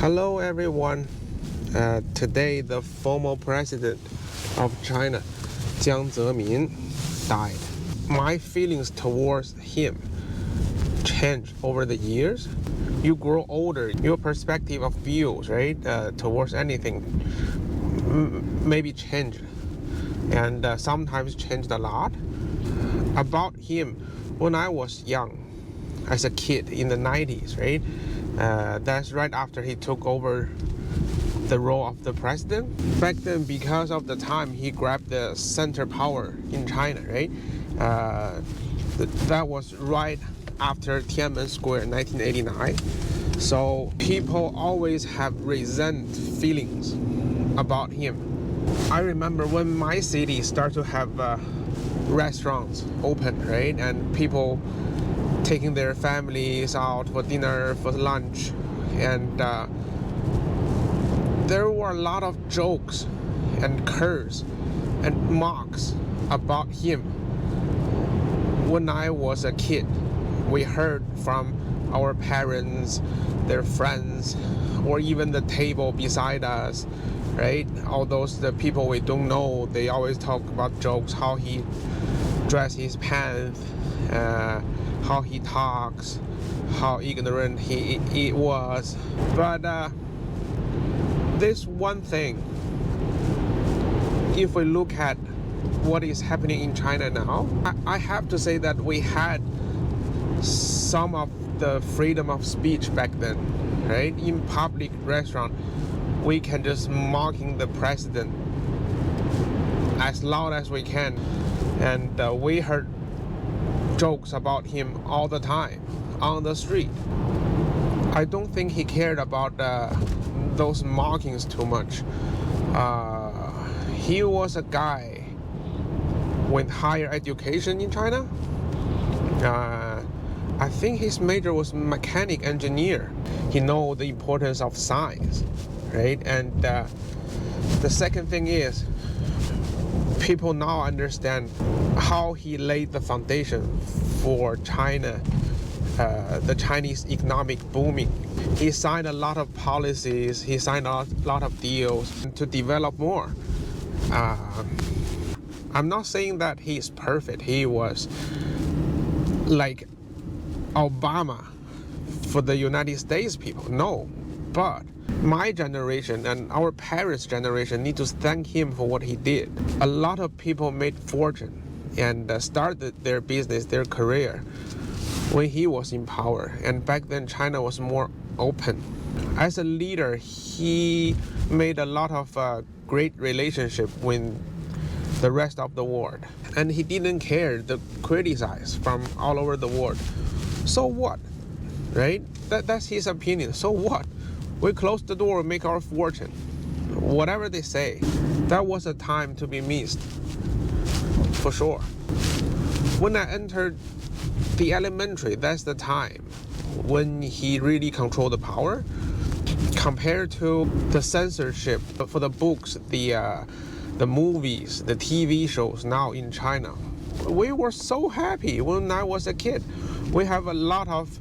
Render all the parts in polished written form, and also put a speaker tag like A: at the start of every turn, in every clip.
A: Hello everyone. Today the former president of China, Jiang Zemin, died. My feelings towards him changed over the years. You grow older, your perspective of views, right, towards anything maybe changed, and sometimes changed a lot. About him, when I was young, as a kid in the 90s, right? That's right after he took over the role of the president. Back then, because of the time he grabbed the center power in China, right? That was right after Tiananmen Square in 1989. So people always have resent feelings about him. I remember when my city started to have restaurants open, right? And people taking their families out for dinner, for lunch, and there were a lot of jokes and curse and mocks about him. When I was a kid, we heard from our parents, their friends, or even the table beside us, right? All those the people we don't know, they always talk about jokes, how he dressed his pants, how he talks, how ignorant he was. But this one thing, if we look at what is happening in China now, I have to say that we had some of the freedom of speech back then, right? In public restaurant, we can just mocking the president as loud as we can, and we heard jokes about him all the time on the street. I don't think he cared about those mockings too much. He was a guy with higher education in China. I think his major was mechanic engineer. He know the importance of science, right? And the second thing is, people now understand how he laid the foundation for China, the Chinese economic booming. He signed a lot of policies, he signed a lot of deals to develop more. I'm not saying that he's perfect. He was like Obama for the United States people, no. But my generation and our parents' generation need to thank him for what he did. A lot of people made fortune and started their business, their career when he was in power. And back then, China was more open. As a leader, he made a lot of great relationship with the rest of the world. And he didn't care to criticize from all over the world. So what, right? That's his opinion. So what? We close the door, make our fortune. Whatever they say, that was a time to be missed, for sure. When I entered the elementary, that's the time when he really controlled the power. Compared to the censorship for the books, the movies, the TV shows now in China, we were so happy when I was a kid. We have a lot of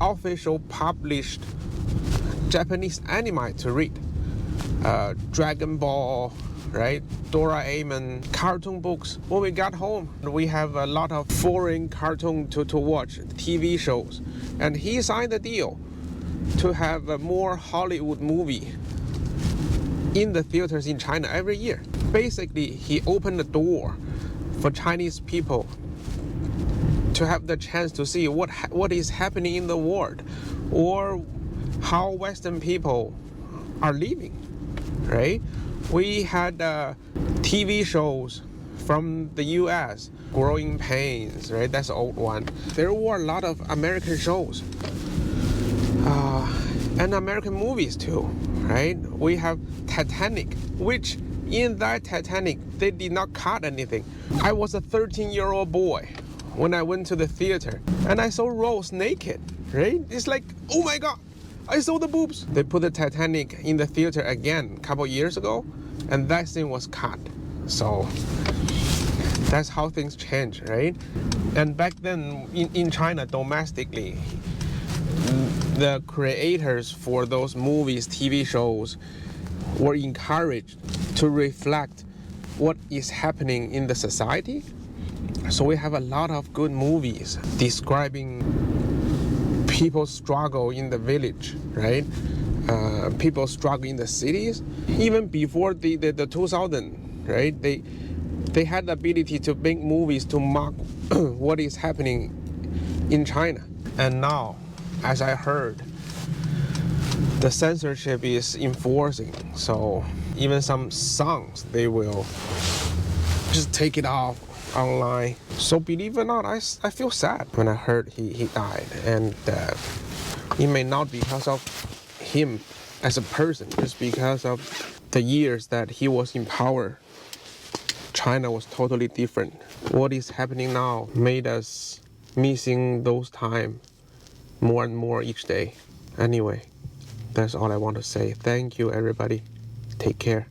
A: official published Japanese anime to read. Dragon Ball, right? Doraemon, cartoon books. When we got home, we have a lot of foreign cartoon to watch, TV shows. And he signed a deal to have a more Hollywood movie in the theaters in China every year. Basically, he opened the door for Chinese people to have the chance to see what is happening in the world, or how Western people are living, right? We had TV shows from the US, Growing Pains, right? That's an old one. There were a lot of American shows and American movies too, right? We have Titanic, which in that Titanic, they did not cut anything. I was a 13-year-old boy when I went to the theater and I saw Rose naked, right? It's like, oh my God, I saw the boobs. They put the Titanic in the theater again a couple years ago, and that scene was cut. So that's how things change, right? And back then in China, domestically, the creators for those movies, TV shows were encouraged to reflect what is happening in the society. So we have a lot of good movies describing people's struggle in the village, right? People struggle in the cities. Even before the 2000, right? They had the ability to make movies to mock what is happening in China. And now, as I heard, the censorship is enforcing. So even some songs, they will just take it off online. So believe it or not, I feel sad when I heard he died. And it may not be because of him as a person, just because of the years that he was in power. China was totally different. What is happening now made us missing those times more and more each day. Anyway, that's all I want to say. Thank you, everybody. Take care.